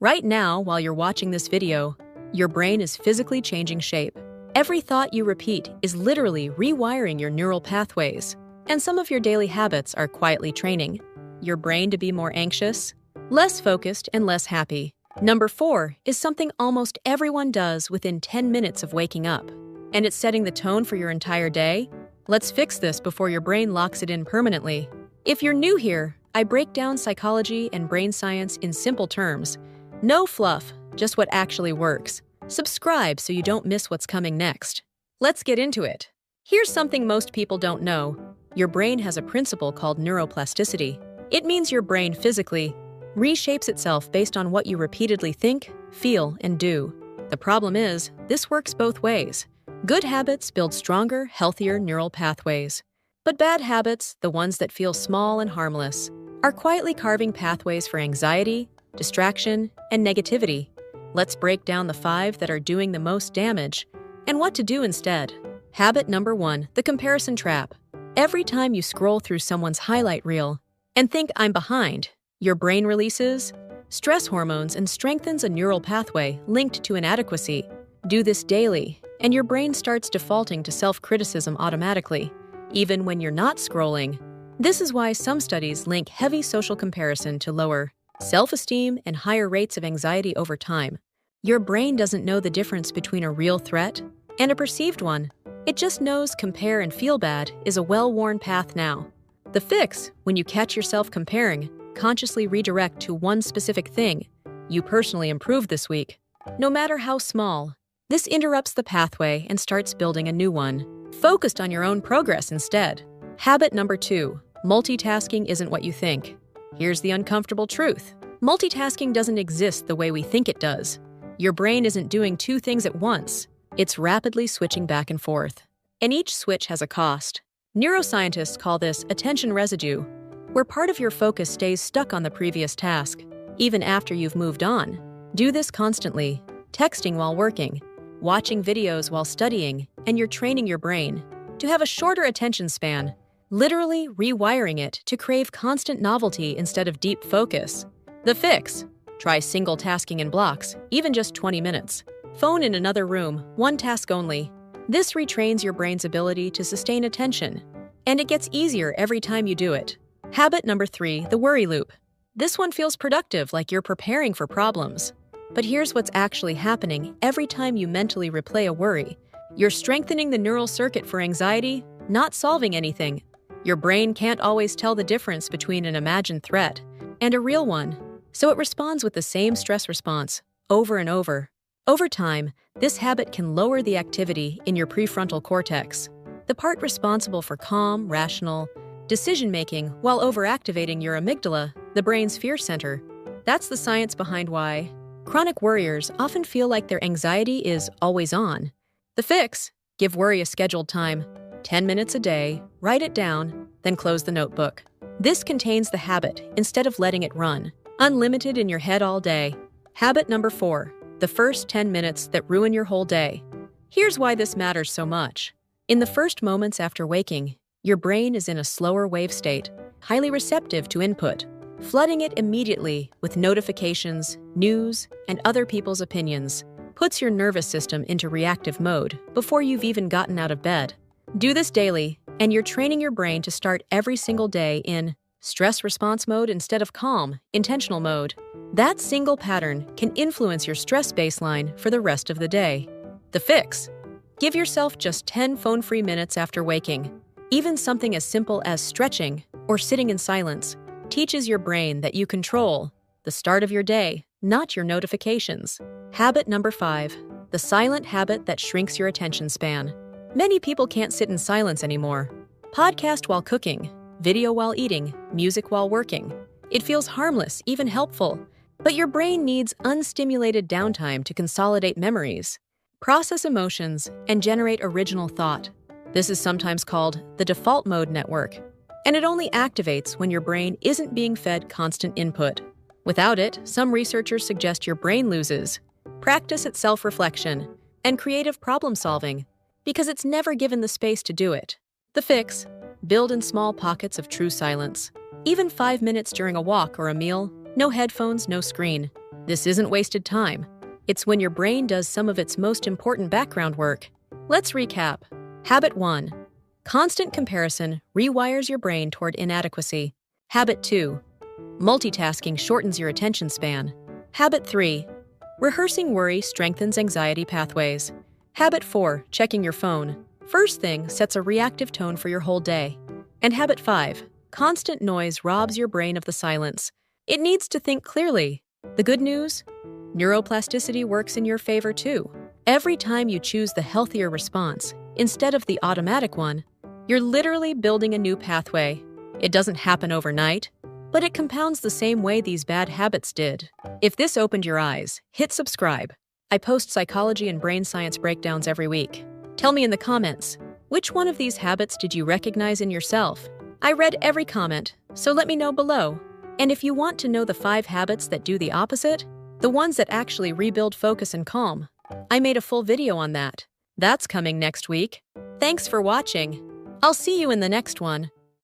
Right now, while you're watching this video, your brain is physically changing shape. Every thought you repeat is literally rewiring your neural pathways, and some of your daily habits are quietly training your brain to be more anxious, less focused, and less happy. Number 4 is something almost everyone does within 10 minutes of waking up, and it's setting the tone for your entire day. Let's fix this before your brain locks it in permanently. If you're new here, I break down psychology and brain science in simple terms. No fluff, just what actually works. Subscribe so you don't miss what's coming next. Let's get into it. Here's something most people don't know. Your brain has a principle called neuroplasticity. It means your brain physically reshapes itself based on what you repeatedly think, feel, and do. The problem is, this works both ways. Good habits build stronger, healthier neural pathways. But bad habits, the ones that feel small and harmless, are quietly carving pathways for anxiety, distraction, and negativity. Let's break down the 5 that are doing the most damage and what to do instead. Habit number 1, the comparison trap. Every time you scroll through someone's highlight reel and think I'm behind, your brain releases stress hormones and strengthens a neural pathway linked to inadequacy. Do this daily, and your brain starts defaulting to self-criticism automatically, even when you're not scrolling. This is why some studies link heavy social comparison to lower self-esteem and higher rates of anxiety over time. Your brain doesn't know the difference between a real threat and a perceived one. It just knows compare and feel bad is a well-worn path now. The fix, when you catch yourself comparing, consciously redirect to one specific thing you personally improved this week. No matter how small, this interrupts the pathway and starts building a new one, focused on your own progress instead. Habit number 2, multitasking isn't what you think. Here's the uncomfortable truth. Multitasking doesn't exist the way we think it does. Your brain isn't doing 2 things at once. It's rapidly switching back and forth. And each switch has a cost. Neuroscientists call this attention residue, where part of your focus stays stuck on the previous task, even after you've moved on. Do this constantly, texting while working, watching videos while studying, and you're training your brain to have a shorter attention span, literally rewiring it to crave constant novelty instead of deep focus. The fix: try single tasking in blocks, even just 20 minutes. Phone in another room, one task only. This retrains your brain's ability to sustain attention, and it gets easier every time you do it. Habit number 3, the worry loop. This one feels productive, like you're preparing for problems. But here's what's actually happening every time you mentally replay a worry. You're strengthening the neural circuit for anxiety, not solving anything. Your brain can't always tell the difference between an imagined threat and a real one, so it responds with the same stress response, over and over. Over time, this habit can lower the activity in your prefrontal cortex, the part responsible for calm, rational decision-making, while overactivating your amygdala, the brain's fear center. That's the science behind why chronic worriers often feel like their anxiety is always on. The fix: give worry a scheduled time, 10 minutes a day, write it down, then close the notebook. This contains the habit instead of letting it run, unlimited in your head all day. Habit number 4, the first 10 minutes that ruin your whole day. Here's why this matters so much. In the first moments after waking, your brain is in a slower wave state, highly receptive to input, flooding it immediately with notifications, news, and other people's opinions. Puts your nervous system into reactive mode before you've even gotten out of bed. Do this daily, and you're training your brain to start every single day in stress response mode instead of calm, intentional mode. That single pattern can influence your stress baseline for the rest of the day. The fix: give yourself just 10 phone-free minutes after waking. Even something as simple as stretching or sitting in silence teaches your brain that you control the start of your day, not your notifications. Habit number 5, the silent habit that shrinks your attention span. Many people can't sit in silence anymore. Podcast while cooking, video while eating, music while working. It feels harmless, even helpful. But your brain needs unstimulated downtime to consolidate memories, process emotions, and generate original thought. This is sometimes called the default mode network, and it only activates when your brain isn't being fed constant input. Without it, some researchers suggest your brain loses practice at self-reflection and creative problem-solving because it's never given the space to do it. The fix: build in small pockets of true silence. Even 5 minutes during a walk or a meal, no headphones, no screen. This isn't wasted time. It's when your brain does some of its most important background work. Let's recap. Habit 1. Constant comparison rewires your brain toward inadequacy. Habit 2. Multitasking shortens your attention span. Habit 3. Rehearsing worry strengthens anxiety pathways. Habit 4. Checking your phone first thing sets a reactive tone for your whole day. And habit 5. Constant noise robs your brain of the silence. It needs to think clearly. The good news? Neuroplasticity works in your favor too. Every time you choose the healthier response instead of the automatic one, you're literally building a new pathway. It doesn't happen overnight, but it compounds the same way these bad habits did. If this opened your eyes, hit subscribe. I post psychology and brain science breakdowns every week. Tell me in the comments, which one of these habits did you recognize in yourself? I read every comment, so let me know below. And if you want to know the 5 habits that do the opposite, the ones that actually rebuild focus and calm, I made a full video on that. That's coming next week. Thanks for watching. I'll see you in the next one.